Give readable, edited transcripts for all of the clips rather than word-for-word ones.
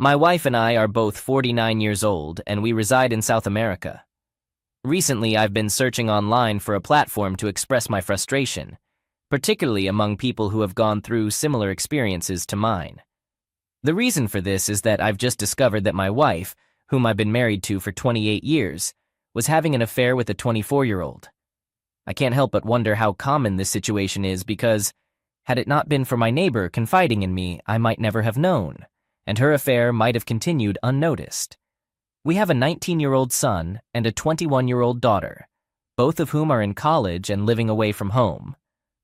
My wife and I are both 49 years old, and we reside in South America. Recently, I've been searching online for a platform to express my frustration, particularly among people who have gone through similar experiences to mine. The reason for this is that I've just discovered that my wife, whom I've been married to for 28 years, was having an affair with a 24-year-old. I can't help but wonder how common this situation is because, had it not been for my neighbor confiding in me, I might never have known, and her affair might have continued unnoticed. We have a 19-year-old son and a 21-year-old daughter, both of whom are in college and living away from home.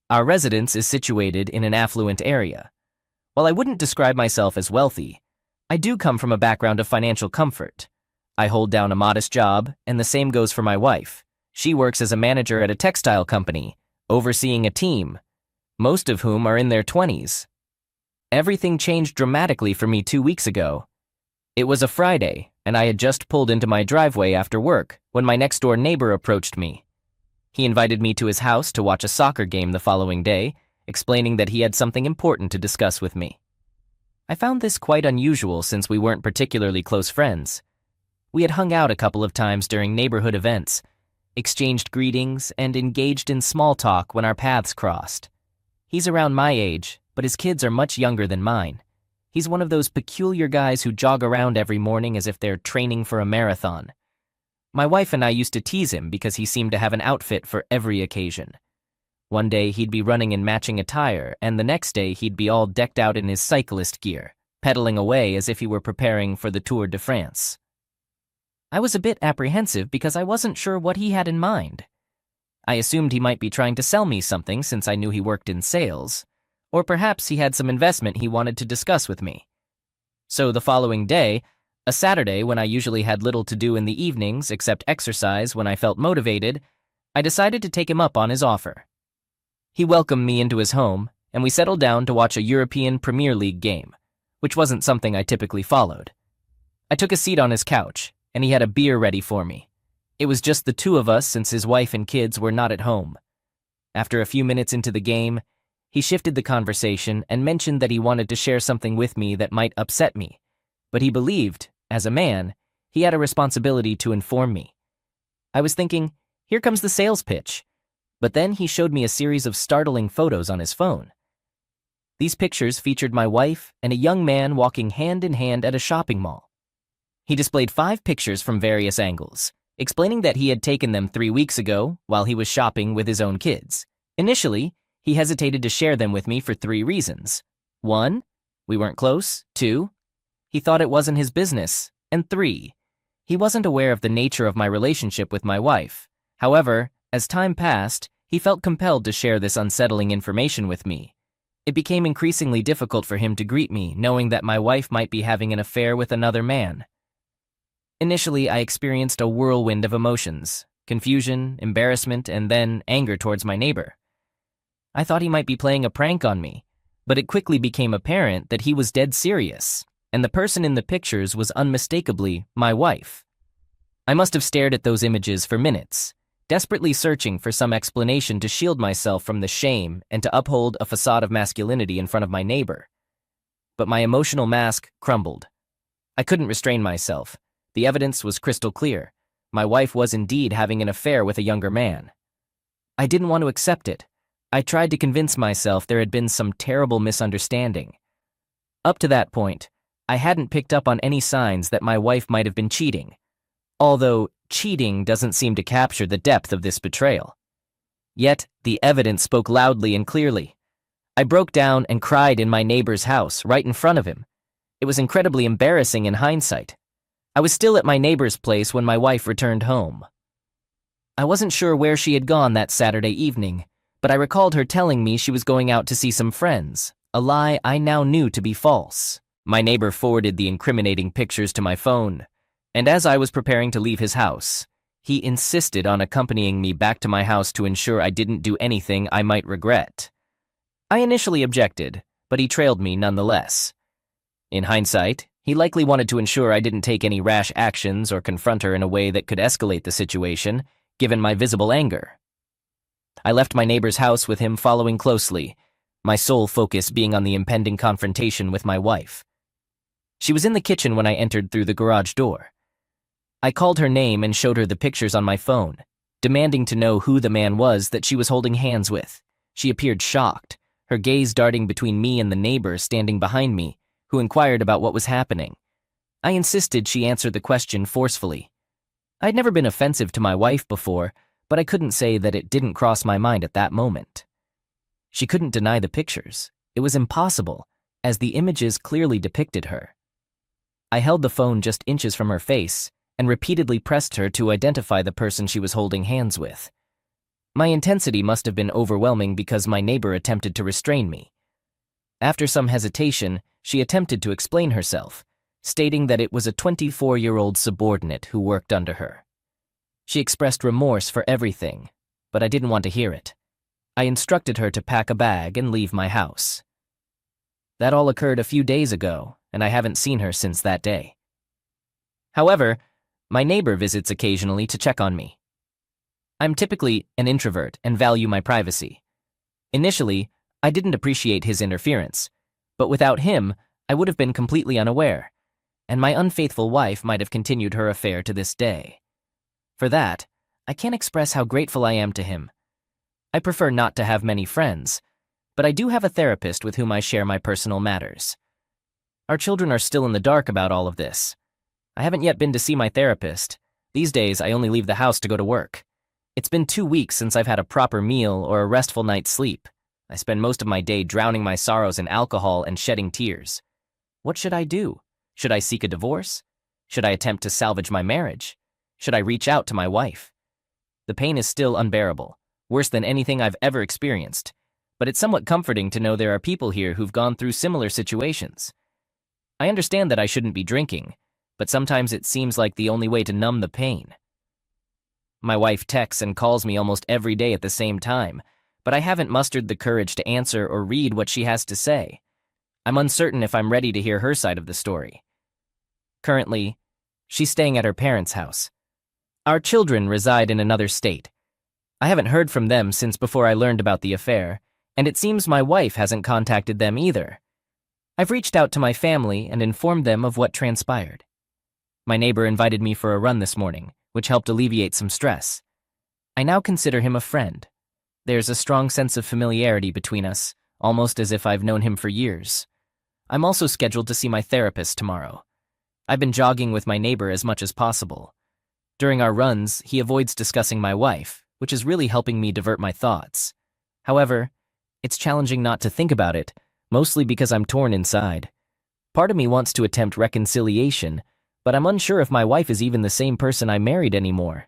Our residence is situated in an affluent area. While I wouldn't describe myself as wealthy, I do come from a background of financial comfort. I hold down a modest job, and the same goes for my wife. She works as a manager at a textile company, overseeing a team, most of whom are in their 20s. Everything changed dramatically for me 2 weeks ago. It was a Friday, and I had just pulled into my driveway after work when my next-door neighbor approached me. He invited me to his house to watch a soccer game the following day, explaining that he had something important to discuss with me. I found this quite unusual since we weren't particularly close friends. We had hung out a couple of times during neighborhood events, exchanged greetings, and engaged in small talk when our paths crossed. He's around my age, but his kids are much younger than mine. He's one of those peculiar guys who jog around every morning as if they're training for a marathon. My wife and I used to tease him because he seemed to have an outfit for every occasion. One day he'd be running in matching attire, and the next day he'd be all decked out in his cyclist gear, pedaling away as if he were preparing for the Tour de France. I was a bit apprehensive because I wasn't sure what he had in mind. I assumed he might be trying to sell me something since I knew he worked in sales, or perhaps he had some investment he wanted to discuss with me. So the following day, a Saturday when I usually had little to do in the evenings except exercise when I felt motivated, I decided to take him up on his offer. He welcomed me into his home, and we settled down to watch a European Premier League game, which wasn't something I typically followed. I took a seat on his couch, and he had a beer ready for me. It was just the two of us since his wife and kids were not at home. After a few minutes into the game, he shifted the conversation and mentioned that he wanted to share something with me that might upset me, but he believed, as a man, he had a responsibility to inform me. I was thinking, here comes the sales pitch. But then he showed me a series of startling photos on his phone. These pictures featured my wife and a young man walking hand in hand at a shopping mall. He displayed 5 pictures from various angles, explaining that he had taken them 3 weeks ago while he was shopping with his own kids. Initially, he hesitated to share them with me for 3 reasons. 1, we weren't close. 2, he thought it wasn't his business. And 3, he wasn't aware of the nature of my relationship with my wife. However, as time passed, he felt compelled to share this unsettling information with me. It became increasingly difficult for him to greet me, knowing that my wife might be having an affair with another man. Initially, I experienced a whirlwind of emotions, confusion, embarrassment, and then anger towards my neighbor. I thought he might be playing a prank on me, but it quickly became apparent that he was dead serious, and the person in the pictures was unmistakably my wife. I must have stared at those images for minutes, desperately searching for some explanation to shield myself from the shame and to uphold a facade of masculinity in front of my neighbor. But my emotional mask crumbled. I couldn't restrain myself. The evidence was crystal clear. My wife was indeed having an affair with a younger man. I didn't want to accept it. I tried to convince myself there had been some terrible misunderstanding. Up to that point, I hadn't picked up on any signs that my wife might have been cheating, although cheating doesn't seem to capture the depth of this betrayal. Yet, the evidence spoke loudly and clearly. I broke down and cried in my neighbor's house, right in front of him. It was incredibly embarrassing in hindsight. I was still at my neighbor's place when my wife returned home. I wasn't sure where she had gone that Saturday evening, but I recalled her telling me she was going out to see some friends, a lie I now knew to be false. My neighbor forwarded the incriminating pictures to my phone, and as I was preparing to leave his house, he insisted on accompanying me back to my house to ensure I didn't do anything I might regret. I initially objected, but he trailed me nonetheless. In hindsight, he likely wanted to ensure I didn't take any rash actions or confront her in a way that could escalate the situation, given my visible anger. I left my neighbor's house with him following closely, my sole focus being on the impending confrontation with my wife. She was in the kitchen when I entered through the garage door. I called her name and showed her the pictures on my phone, demanding to know who the man was that she was holding hands with. She appeared shocked, her gaze darting between me and the neighbor standing behind me, who inquired about what was happening. I insisted she answer the question forcefully. I'd never been offensive to my wife before, but I couldn't say that it didn't cross my mind at that moment. She couldn't deny the pictures. It was impossible, as the images clearly depicted her. I held the phone just inches from her face and repeatedly pressed her to identify the person she was holding hands with. My intensity must have been overwhelming because my neighbor attempted to restrain me. After some hesitation, she attempted to explain herself, stating that it was a 24-year-old subordinate who worked under her. She expressed remorse for everything, but I didn't want to hear it. I instructed her to pack a bag and leave my house. That all occurred a few days ago, and I haven't seen her since that day. However, my neighbor visits occasionally to check on me. I'm typically an introvert and value my privacy. Initially, I didn't appreciate his interference, but without him, I would have been completely unaware, and my unfaithful wife might have continued her affair to this day. For that, I can't express how grateful I am to him. I prefer not to have many friends, but I do have a therapist with whom I share my personal matters. Our children are still in the dark about all of this. I haven't yet been to see my therapist. These days, I only leave the house to go to work. It's been 2 weeks since I've had a proper meal or a restful night's sleep. I spend most of my day drowning my sorrows in alcohol and shedding tears. What should I do? Should I seek a divorce? Should I attempt to salvage my marriage? Should I reach out to my wife? The pain is still unbearable, worse than anything I've ever experienced, but it's somewhat comforting to know there are people here who've gone through similar situations. I understand that I shouldn't be drinking, but sometimes it seems like the only way to numb the pain. My wife texts and calls me almost every day at the same time, but I haven't mustered the courage to answer or read what she has to say. I'm uncertain if I'm ready to hear her side of the story. Currently, she's staying at her parents' house. Our children reside in another state. I haven't heard from them since before I learned about the affair, and it seems my wife hasn't contacted them either. I've reached out to my family and informed them of what transpired. My neighbor invited me for a run this morning, which helped alleviate some stress. I now consider him a friend. There's a strong sense of familiarity between us, almost as if I've known him for years. I'm also scheduled to see my therapist tomorrow. I've been jogging with my neighbor as much as possible. During our runs, he avoids discussing my wife, which is really helping me divert my thoughts. However, it's challenging not to think about it, mostly because I'm torn inside. Part of me wants to attempt reconciliation, but I'm unsure if my wife is even the same person I married anymore.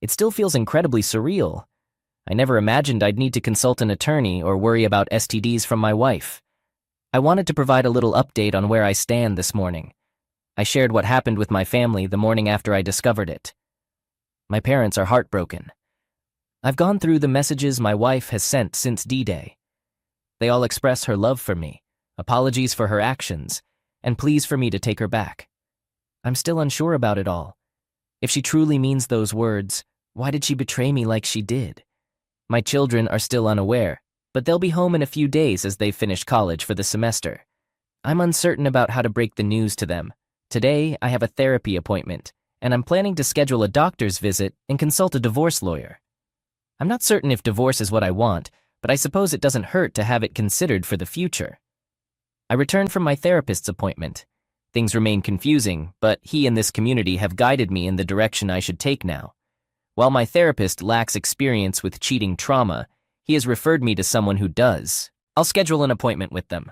It still feels incredibly surreal. I never imagined I'd need to consult an attorney or worry about STDs from my wife. I wanted to provide a little update on where I stand this morning. I shared what happened with my family the morning after I discovered it. My parents are heartbroken. I've gone through the messages my wife has sent since D-Day. They all express her love for me, apologies for her actions, and pleas for me to take her back. I'm still unsure about it all. If she truly means those words, why did she betray me like she did? My children are still unaware, but they'll be home in a few days as they finish college for the semester. I'm uncertain about how to break the news to them. Today, I have a therapy appointment, and I'm planning to schedule a doctor's visit and consult a divorce lawyer. I'm not certain if divorce is what I want, but I suppose it doesn't hurt to have it considered for the future. I returned from my therapist's appointment. Things remain confusing, but he and this community have guided me in the direction I should take now. While my therapist lacks experience with cheating trauma, he has referred me to someone who does. I'll schedule an appointment with them.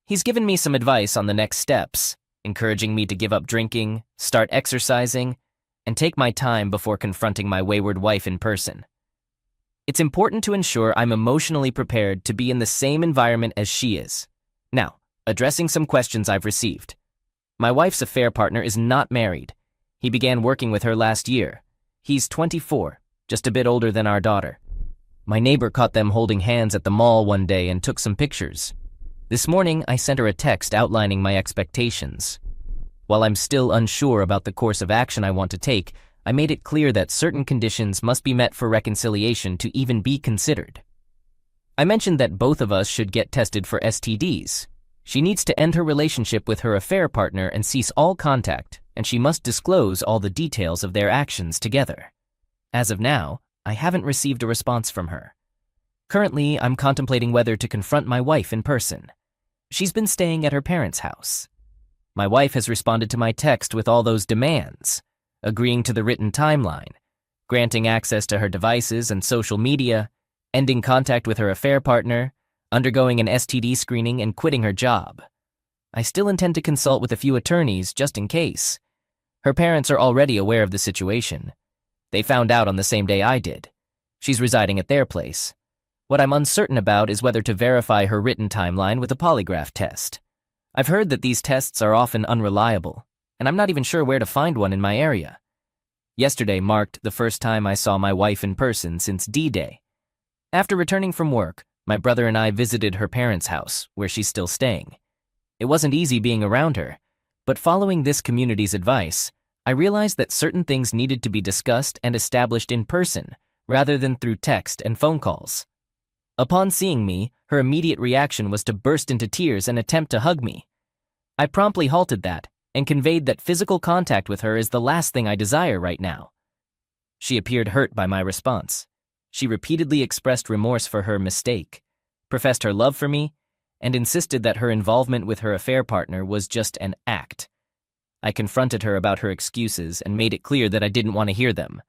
He's given me some advice on the next steps, encouraging me to give up drinking, start exercising, and take my time before confronting my wayward wife in person. It's important to ensure I'm emotionally prepared to be in the same environment as she is. Now, addressing some questions I've received. My wife's affair partner is not married. He began working with her last year. He's 24, just a bit older than our daughter. My neighbor caught them holding hands at the mall one day and took some pictures. This morning, I sent her a text outlining my expectations. While I'm still unsure about the course of action I want to take, I made it clear that certain conditions must be met for reconciliation to even be considered. I mentioned that both of us should get tested for STDs. She needs to end her relationship with her affair partner and cease all contact, and she must disclose all the details of their actions together. As of now, I haven't received a response from her. Currently, I'm contemplating whether to confront my wife in person. She's been staying at her parents' house. My wife has responded to my text with all those demands, agreeing to the written timeline, granting access to her devices and social media, ending contact with her affair partner, undergoing an STD screening, and quitting her job. I still intend to consult with a few attorneys just in case. Her parents are already aware of the situation. They found out on the same day I did. She's residing at their place. What I'm uncertain about is whether to verify her written timeline with a polygraph test. I've heard that these tests are often unreliable, and I'm not even sure where to find one in my area. Yesterday marked the first time I saw my wife in person since D-Day. After returning from work, my brother and I visited her parents' house, where she's still staying. It wasn't easy being around her, but following this community's advice, I realized that certain things needed to be discussed and established in person, rather than through text and phone calls. Upon seeing me, her immediate reaction was to burst into tears and attempt to hug me. I promptly halted that and conveyed that physical contact with her is the last thing I desire right now. She appeared hurt by my response. She repeatedly expressed remorse for her mistake, professed her love for me, and insisted that her involvement with her affair partner was just an act. I confronted her about her excuses and made it clear that I didn't want to hear them.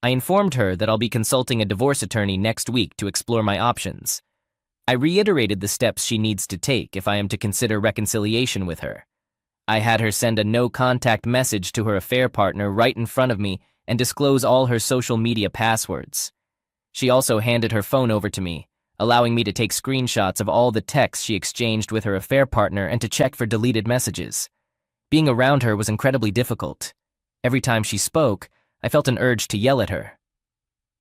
I informed her that I'll be consulting a divorce attorney next week to explore my options. I reiterated the steps she needs to take if I am to consider reconciliation with her. I had her send a no-contact message to her affair partner right in front of me and disclose all her social media passwords. She also handed her phone over to me, allowing me to take screenshots of all the texts she exchanged with her affair partner and to check for deleted messages. Being around her was incredibly difficult. Every time she spoke, I felt an urge to yell at her.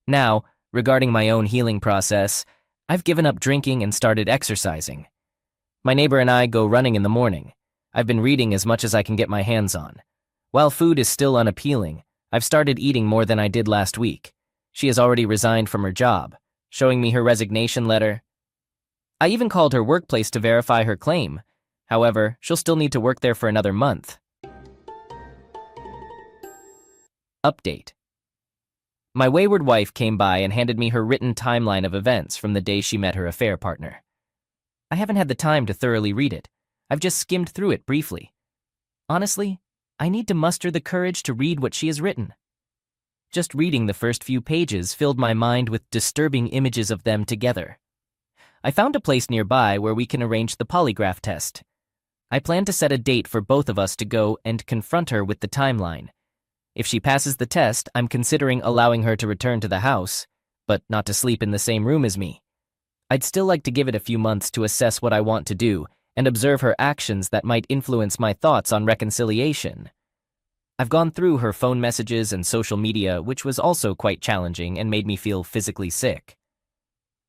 Now, regarding my own healing process, I've given up drinking and started exercising. My neighbor and I go running in the morning. I've been reading as much as I can get my hands on. While food is still unappealing, I've started eating more than I did last week. She has already resigned from her job, showing me her resignation letter. I even called her workplace to verify her claim. However, she'll still need to work there for another month. Update. My wayward wife came by and handed me her written timeline of events from the day she met her affair partner. I haven't had the time to thoroughly read it. I've just skimmed through it briefly. Honestly, I need to muster the courage to read what she has written. Just reading the first few pages filled my mind with disturbing images of them together. I found a place nearby where we can arrange the polygraph test. I plan to set a date for both of us to go and confront her with the timeline. If she passes the test, I'm considering allowing her to return to the house, but not to sleep in the same room as me. I'd still like to give it a few months to assess what I want to do and observe her actions that might influence my thoughts on reconciliation. I've gone through her phone messages and social media, which was also quite challenging and made me feel physically sick.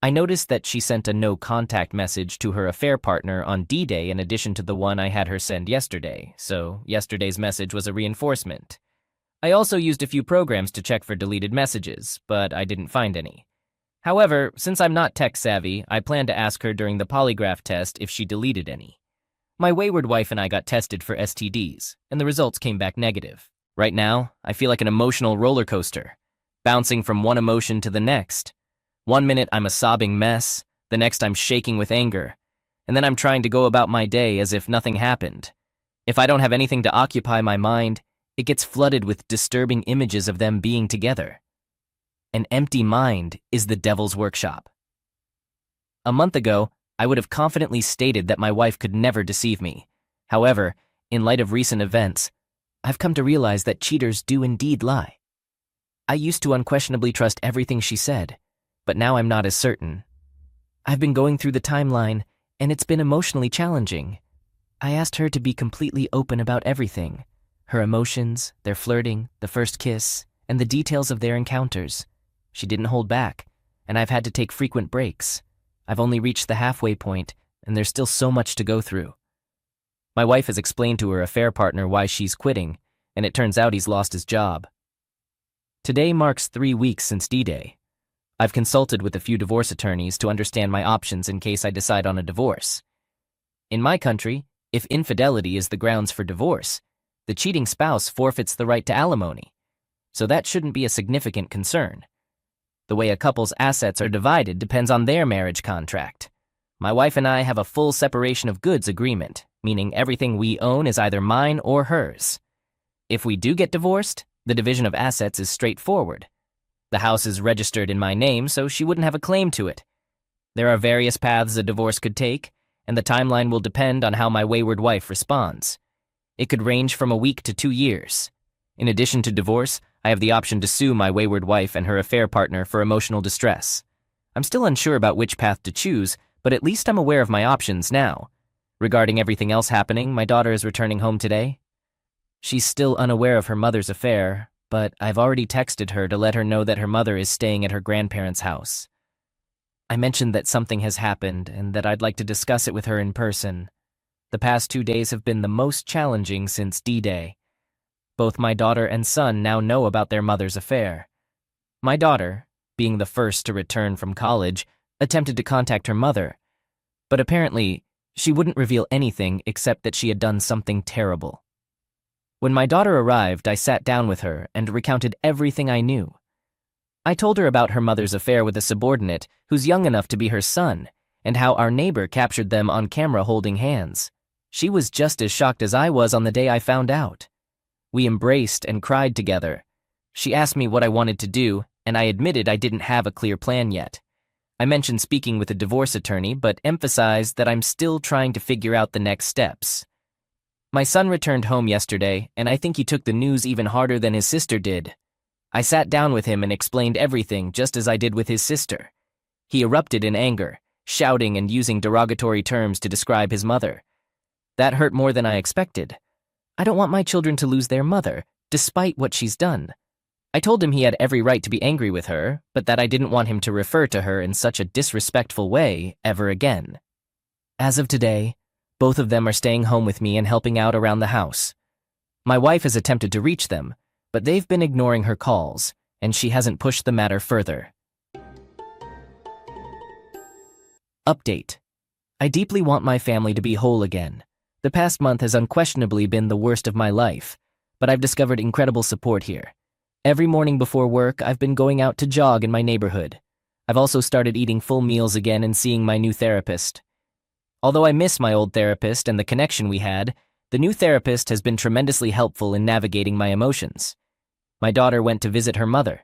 I noticed that she sent a no-contact message to her affair partner on D-Day in addition to the one I had her send yesterday, so yesterday's message was a reinforcement. I also used a few programs to check for deleted messages, but I didn't find any. However, since I'm not tech-savvy, I plan to ask her during the polygraph test if she deleted any. My wayward wife and I got tested for STDs, and the results came back negative. Right now, I feel like an emotional roller coaster, bouncing from one emotion to the next. One minute I'm a sobbing mess, the next I'm shaking with anger, and then I'm trying to go about my day as if nothing happened. If I don't have anything to occupy my mind, it gets flooded with disturbing images of them being together. An empty mind is the devil's workshop. A month ago, I would have confidently stated that my wife could never deceive me. However, in light of recent events, I've come to realize that cheaters do indeed lie. I used to unquestionably trust everything she said, but now I'm not as certain. I've been going through the timeline, and it's been emotionally challenging. I asked her to be completely open about everything. Her emotions, their flirting, the first kiss, and the details of their encounters. She didn't hold back, and I've had to take frequent breaks. I've only reached the halfway point, and there's still so much to go through. My wife has explained to her affair partner why she's quitting, and it turns out he's lost his job. Today marks 3 weeks since D-Day. I've consulted with a few divorce attorneys to understand my options in case I decide on a divorce. In my country, if infidelity is the grounds for divorce, the cheating spouse forfeits the right to alimony, so that shouldn't be a significant concern. The way a couple's assets are divided depends on their marriage contract. My wife and I have a full separation of goods agreement, meaning everything we own is either mine or hers. If we do get divorced, the division of assets is straightforward. The house is registered in my name, so she wouldn't have a claim to it. There are various paths a divorce could take, and the timeline will depend on how my wayward wife responds. It could range from a week to 2 years. In addition to divorce, I have the option to sue my wayward wife and her affair partner for emotional distress. I'm still unsure about which path to choose, but at least I'm aware of my options now. Regarding everything else happening, my daughter is returning home today. She's still unaware of her mother's affair, but I've already texted her to let her know that her mother is staying at her grandparents' house. I mentioned that something has happened and that I'd like to discuss it with her in person. The past 2 days have been the most challenging since D-Day. Both my daughter and son now know about their mother's affair. My daughter, being the first to return from college, attempted to contact her mother, but apparently she wouldn't reveal anything except that she had done something terrible. When my daughter arrived, I sat down with her and recounted everything I knew. I told her about her mother's affair with a subordinate who's young enough to be her son, and how our neighbor captured them on camera holding hands. She was just as shocked as I was on the day I found out. We embraced and cried together. She asked me what I wanted to do, and I admitted I didn't have a clear plan yet. I mentioned speaking with a divorce attorney, but emphasized that I'm still trying to figure out the next steps. My son returned home yesterday, and I think he took the news even harder than his sister did. I sat down with him and explained everything just as I did with his sister. He erupted in anger, shouting and using derogatory terms to describe his mother. That hurt more than I expected. I don't want my children to lose their mother, despite what she's done. I told him he had every right to be angry with her, but that I didn't want him to refer to her in such a disrespectful way ever again. As of today, both of them are staying home with me and helping out around the house. My wife has attempted to reach them, but they've been ignoring her calls, and she hasn't pushed the matter further. Update. I deeply want my family to be whole again. The past month has unquestionably been the worst of my life, but I've discovered incredible support here. Every morning before work, I've been going out to jog in my neighborhood. I've also started eating full meals again and seeing my new therapist. Although I miss my old therapist and the connection we had, the new therapist has been tremendously helpful in navigating my emotions. My daughter went to visit her mother.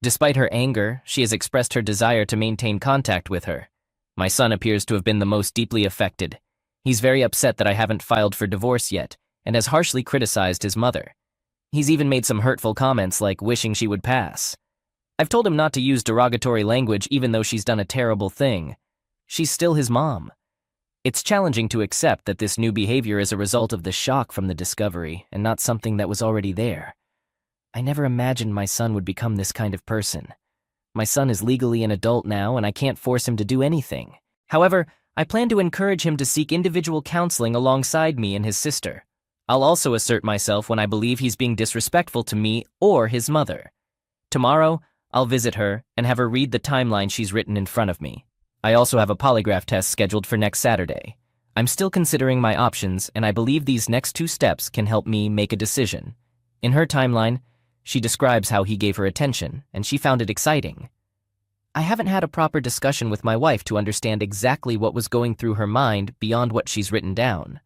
Despite her anger, she has expressed her desire to maintain contact with her. My son appears to have been the most deeply affected. He's very upset that I haven't filed for divorce yet, and has harshly criticized his mother. He's even made some hurtful comments like wishing she would pass. I've told him not to use derogatory language even though she's done a terrible thing. She's still his mom. It's challenging to accept that this new behavior is a result of the shock from the discovery and not something that was already there. I never imagined my son would become this kind of person. My son is legally an adult now and I can't force him to do anything. However, I plan to encourage him to seek individual counseling alongside me and his sister. I'll also assert myself when I believe he's being disrespectful to me or his mother. Tomorrow, I'll visit her and have her read the timeline she's written in front of me. I also have a polygraph test scheduled for next Saturday. I'm still considering my options, and I believe these next 2 steps can help me make a decision. In her timeline, she describes how he gave her attention, and she found it exciting. I haven't had a proper discussion with my wife to understand exactly what was going through her mind beyond what she's written down.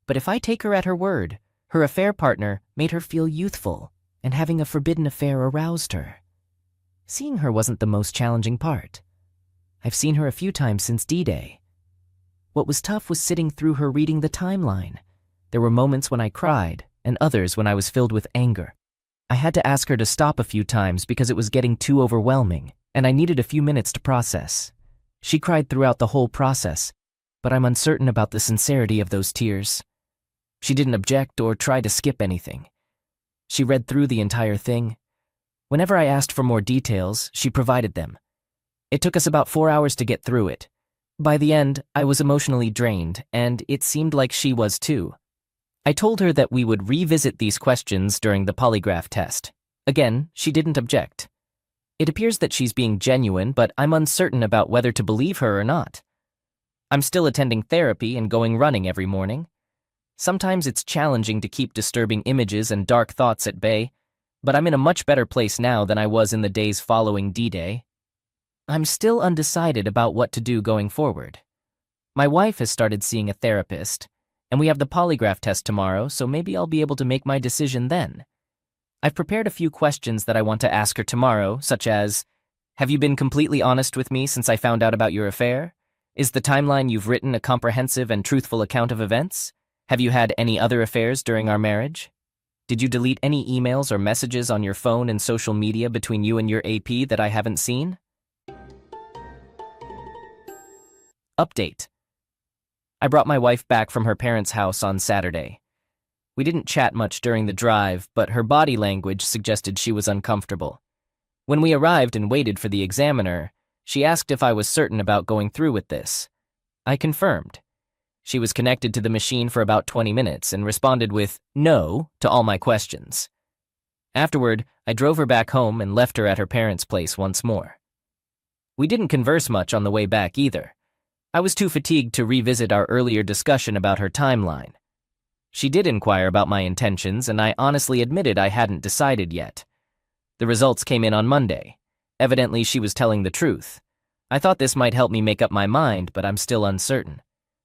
But if I take her at her word, her affair partner made her feel youthful, and having a forbidden affair aroused her. Seeing her wasn't the most challenging part. I've seen her a few times since D-Day. What was tough was sitting through her reading the timeline. There were moments when I cried, and others when I was filled with anger. I had to ask her to stop a few times because it was getting too overwhelming, and I needed a few minutes to process. She cried throughout the whole process, but I'm uncertain about the sincerity of those tears. She didn't object or try to skip anything. She read through the entire thing. Whenever I asked for more details, she provided them. It took us about 4 hours to get through it. By the end, I was emotionally drained, and it seemed like she was too. I told her that we would revisit these questions during the polygraph test. Again, she didn't object. It appears that she's being genuine, but I'm uncertain about whether to believe her or not. I'm still attending therapy and going running every morning. Sometimes it's challenging to keep disturbing images and dark thoughts at bay, but I'm in a much better place now than I was in the days following D-Day. I'm still undecided about what to do going forward. My wife has started seeing a therapist, and we have the polygraph test tomorrow, so maybe I'll be able to make my decision then. I've prepared a few questions that I want to ask her tomorrow, such as, have you been completely honest with me since I found out about your affair? Is the timeline you've written a comprehensive and truthful account of events? Have you had any other affairs during our marriage? Did you delete any emails or messages on your phone and social media between you and your AP that I haven't seen? Update. I brought my wife back from her parents' house on Saturday. We didn't chat much during the drive, but her body language suggested she was uncomfortable. When we arrived and waited for the examiner, she asked if I was certain about going through with this. I confirmed. She was connected to the machine for about 20 minutes and responded with no to all my questions. Afterward, I drove her back home and left her at her parents' place once more. We didn't converse much on the way back either. I was too fatigued to revisit our earlier discussion about her timeline. She did inquire about my intentions, and I honestly admitted I hadn't decided yet. The results came in on Monday. Evidently, she was telling the truth. I thought this might help me make up my mind, but I'm still uncertain.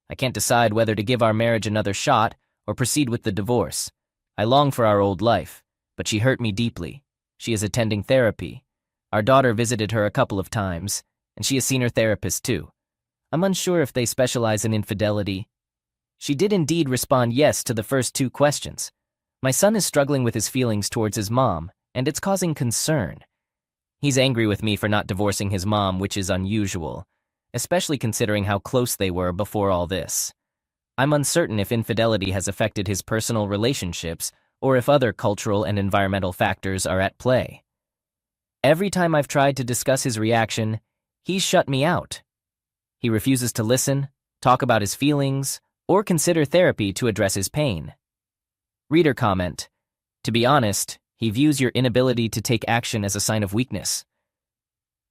I can't decide whether to give our marriage another shot or proceed with the divorce. I long for our old life, but she hurt me deeply. She is attending therapy. Our daughter visited her a couple of times, and she has seen her therapist too. I'm unsure if they specialize in infidelity. She did indeed respond yes to the first two questions. My son is struggling with his feelings towards his mom, and it's causing concern. He's angry with me for not divorcing his mom, which is unusual, especially considering how close they were before all this. I'm uncertain if infidelity has affected his personal relationships or if other cultural and environmental factors are at play. Every time I've tried to discuss his reaction, he's shut me out. He refuses to listen, talk about his feelings, or consider therapy to address his pain. Reader comment. To be honest, he views your inability to take action as a sign of weakness.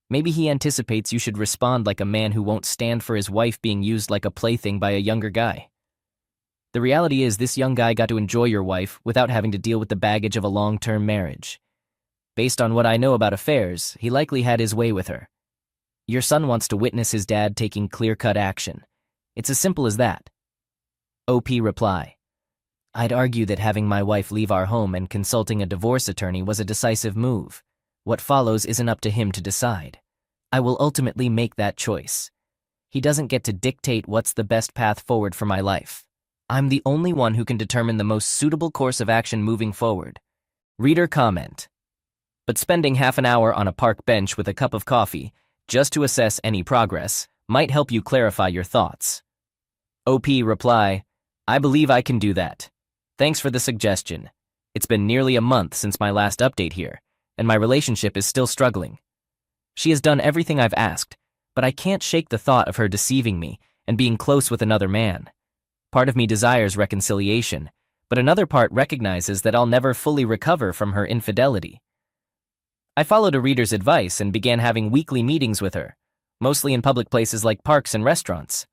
Maybe he anticipates you should respond like a man who won't stand for his wife being used like a plaything by a younger guy. The reality is this young guy got to enjoy your wife without having to deal with the baggage of a long-term marriage. Based on what I know about affairs, he likely had his way with her. Your son wants to witness his dad taking clear-cut action. It's as simple as that. OP reply. I'd argue that having my wife leave our home and consulting a divorce attorney was a decisive move. What follows isn't up to him to decide. I will ultimately make that choice. He doesn't get to dictate what's the best path forward for my life. I'm the only one who can determine the most suitable course of action moving forward. Reader comment. But spending half an hour on a park bench with a cup of coffee, just to assess any progress, might help you clarify your thoughts. OP reply, I believe I can do that. Thanks for the suggestion. It's been nearly a month since my last update here, and my relationship is still struggling. She has done everything I've asked, but I can't shake the thought of her deceiving me and being close with another man. Part of me desires reconciliation, but another part recognizes that I'll never fully recover from her infidelity. I followed a reader's advice and began having weekly meetings with her, mostly in public places like parks and restaurants.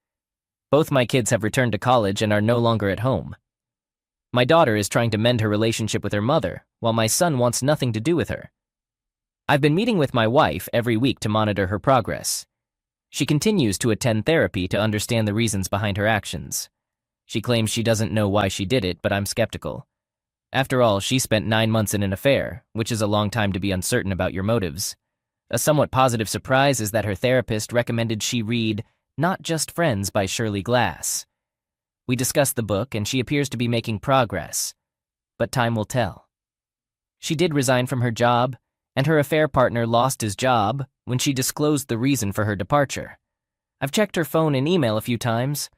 Both my kids have returned to college and are no longer at home. My daughter is trying to mend her relationship with her mother, while my son wants nothing to do with her. I've been meeting with my wife every week to monitor her progress. She continues to attend therapy to understand the reasons behind her actions. She claims she doesn't know why she did it, but I'm skeptical. After all, she spent 9 months in an affair, which is a long time to be uncertain about your motives. A somewhat positive surprise is that her therapist recommended she read Not Just Friends by Shirley Glass. We discussed the book, and she appears to be making progress, but time will tell. She did resign from her job, and her affair partner lost his job when she disclosed the reason for her departure. I've checked her phone and email a few times.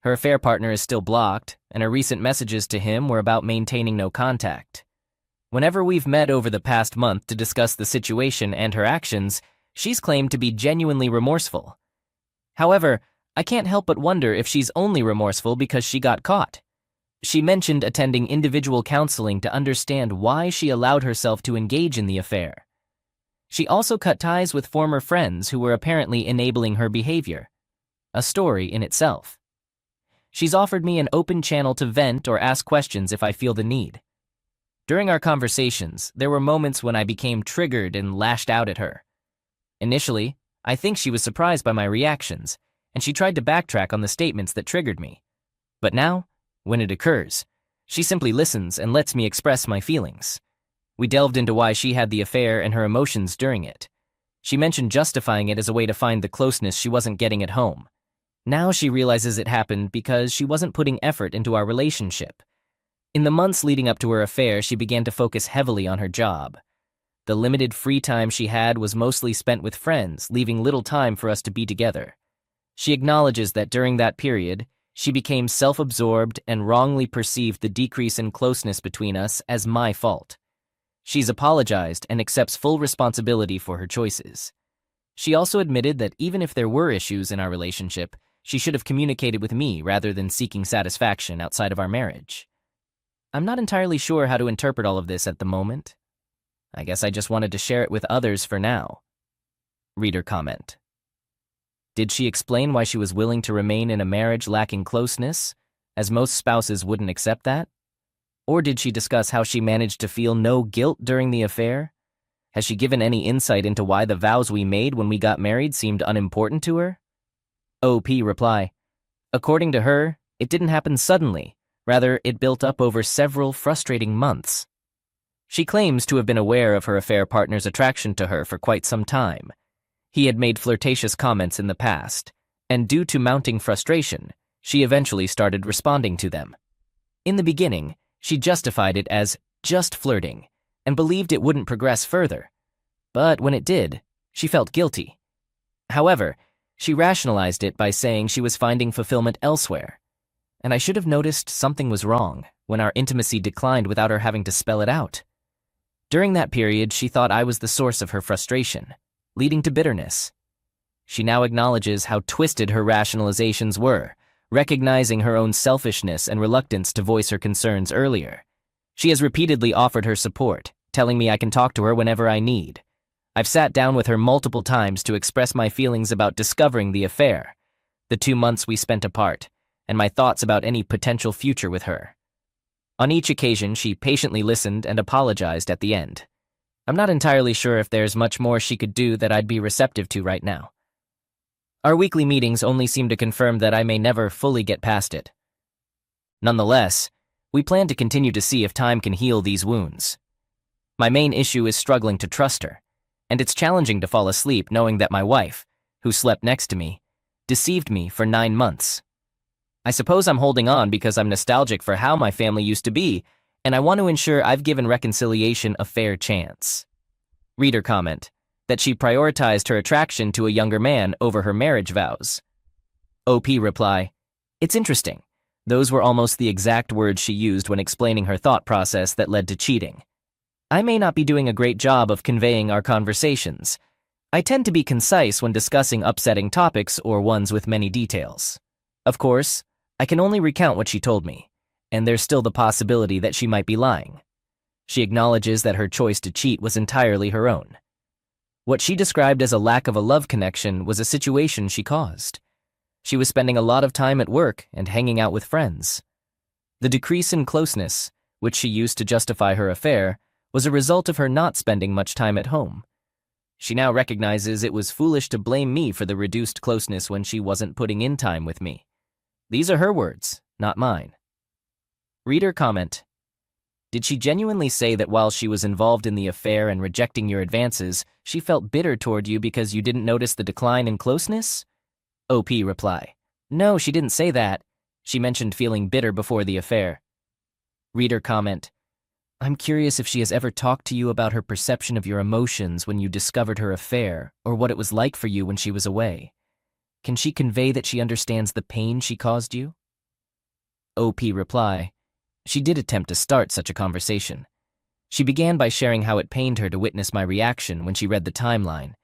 Her affair partner is still blocked, and her recent messages to him were about maintaining no contact. Whenever we've met over the past month to discuss the situation and her actions, she's claimed to be genuinely remorseful. However, I can't help but wonder if she's only remorseful because she got caught. She mentioned attending individual counseling to understand why she allowed herself to engage in the affair. She also cut ties with former friends who were apparently enabling her behavior. a story in itself. She's offered me an open channel to vent or ask questions if I feel the need. During our conversations, there were moments when I became triggered and lashed out at her. Initially, I think she was surprised by my reactions, and she tried to backtrack on the statements that triggered me. But now, when it occurs, she simply listens and lets me express my feelings. We delved into why she had the affair and her emotions during it. She mentioned justifying it as a way to find the closeness she wasn't getting at home. Now she realizes it happened because she wasn't putting effort into our relationship. In the months leading up to her affair, she began to focus heavily on her job. The limited free time she had was mostly spent with friends, leaving little time for us to be together. She acknowledges that during that period, she became self-absorbed and wrongly perceived the decrease in closeness between us as my fault. She's apologized and accepts full responsibility for her choices. She also admitted that even if there were issues in our relationship, she should have communicated with me rather than seeking satisfaction outside of our marriage. I'm not entirely sure how to interpret all of this at the moment. I guess I just wanted to share it with others for now. Reader comment. Did she explain why she was willing to remain in a marriage lacking closeness, as most spouses wouldn't accept that? Or did she discuss how she managed to feel no guilt during the affair? Has she given any insight into why the vows we made when we got married seemed unimportant to her? OP reply. According to her, it didn't happen suddenly. Rather, it built up over several frustrating months. She claims to have been aware of her affair partner's attraction to her for quite some time. He had made flirtatious comments in the past, and due to mounting frustration, she eventually started responding to them. In the beginning, she justified it as just flirting and believed it wouldn't progress further. But when it did, she felt guilty. However, she rationalized it by saying she was finding fulfillment elsewhere. And I should have noticed something was wrong when our intimacy declined without her having to spell it out. During that period, she thought I was the source of her frustration, leading to bitterness. She now acknowledges how twisted her rationalizations were, recognizing her own selfishness and reluctance to voice her concerns earlier. She has repeatedly offered her support, telling me I can talk to her whenever I need. I've sat down with her multiple times to express my feelings about discovering the affair, the 2 months we spent apart, and my thoughts about any potential future with her. On each occasion, she patiently listened and apologized at the end. I'm not entirely sure if there's much more she could do that I'd be receptive to right now. Our weekly meetings only seem to confirm that I may never fully get past it. Nonetheless, we plan to continue to see if time can heal these wounds. My main issue is struggling to trust her, and it's challenging to fall asleep knowing that my wife, who slept next to me, deceived me for 9 months. I suppose I'm holding on because I'm nostalgic for how my family used to be, and I want to ensure I've given reconciliation a fair chance. Reader comment, that she prioritized her attraction to a younger man over her marriage vows. OP reply, it's interesting. Those were almost the exact words she used when explaining her thought process that led to cheating. I may not be doing a great job of conveying our conversations. I tend to be concise when discussing upsetting topics or ones with many details. Of course, I can only recount what she told me, and there's still the possibility that she might be lying. She acknowledges that her choice to cheat was entirely her own. What she described as a lack of a love connection was a situation she caused. She was spending a lot of time at work and hanging out with friends. The decrease in closeness, which she used to justify her affair, was a result of her not spending much time at home. She now recognizes it was foolish to blame me for the reduced closeness when she wasn't putting in time with me. These are her words, not mine. Reader comment. Did she genuinely say that while she was involved in the affair and rejecting your advances, she felt bitter toward you because you didn't notice the decline in closeness? OP reply. No, she didn't say that. She mentioned feeling bitter before the affair. Reader comment. I'm curious if she has ever talked to you about her perception of your emotions when you discovered her affair, or what it was like for you when she was away. Can she convey that she understands the pain she caused you? OP reply. She did attempt to start such a conversation. She began by sharing how it pained her to witness my reaction when she read the timeline,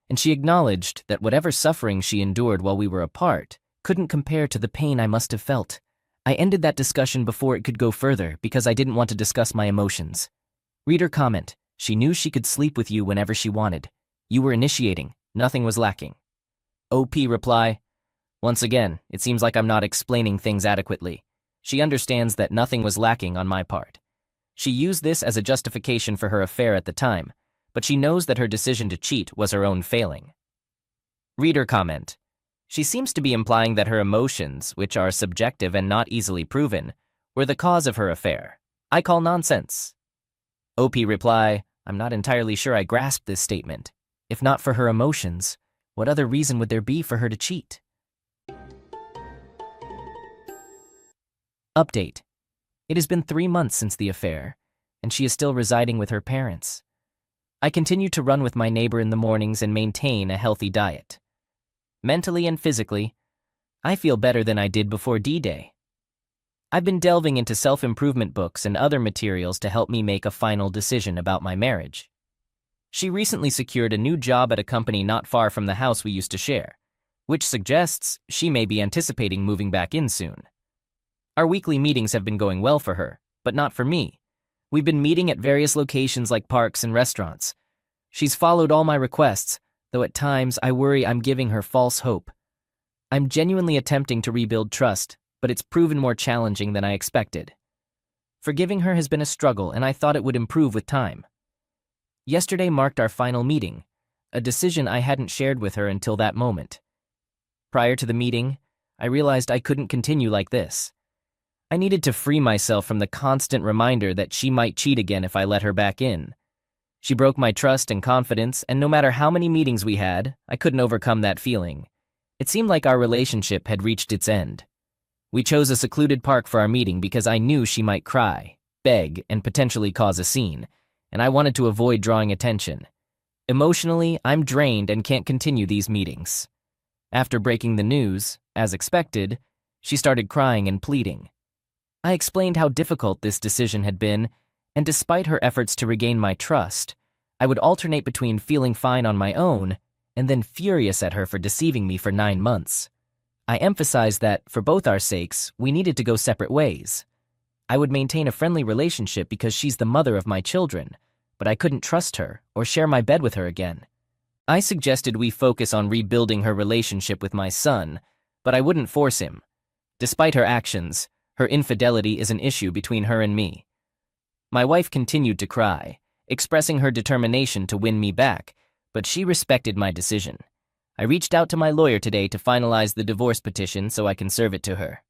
and she acknowledged that whatever suffering she endured while we were apart couldn't compare to the pain I must have felt. I ended that discussion before it could go further because I didn't want to discuss my emotions. Reader comment. She knew she could sleep with you whenever she wanted. You were initiating. Nothing was lacking. OP reply. Once again, it seems like I'm not explaining things adequately. She understands that nothing was lacking on my part. She used this as a justification for her affair at the time, but she knows that her decision to cheat was her own failing. Reader comment. She seems to be implying that her emotions, which are subjective and not easily proven, were the cause of her affair. I call nonsense. OP reply, I'm not entirely sure I grasp this statement. If not for her emotions, what other reason would there be for her to cheat? Update. It has been 3 months since the affair, and she is still residing with her parents. I continue to run with my neighbor in the mornings and maintain a healthy diet. Mentally and physically, I feel better than I did before D-Day. I've been delving into self-improvement books and other materials to help me make a final decision about my marriage. She recently secured a new job at a company not far from the house we used to share, which suggests she may be anticipating moving back in soon. Our weekly meetings have been going well for her, but not for me. We've been meeting at various locations like parks and restaurants. She's followed all my requests, though at times I worry I'm giving her false hope. I'm genuinely attempting to rebuild trust, but it's proven more challenging than I expected. Forgiving her has been a struggle, and I thought it would improve with time. Yesterday marked our final meeting, a decision I hadn't shared with her until that moment. Prior to the meeting, I realized I couldn't continue like this. I needed to free myself from the constant reminder that she might cheat again if I let her back in. She broke my trust and confidence, and no matter how many meetings we had, I couldn't overcome that feeling. It seemed like our relationship had reached its end. We chose a secluded park for our meeting because I knew she might cry, beg, and potentially cause a scene, and I wanted to avoid drawing attention. Emotionally, I'm drained and can't continue these meetings. After breaking the news, as expected, she started crying and pleading. I explained how difficult this decision had been, and despite her efforts to regain my trust, I would alternate between feeling fine on my own and then furious at her for deceiving me for 9 months. I emphasized that, for both our sakes, we needed to go separate ways. I would maintain a friendly relationship because she's the mother of my children, but I couldn't trust her or share my bed with her again. I suggested we focus on rebuilding her relationship with my son, but I wouldn't force him. Despite her actions, her infidelity is an issue between her and me. My wife continued to cry, expressing her determination to win me back, but she respected my decision. I reached out to my lawyer today to finalize the divorce petition so I can serve it to her.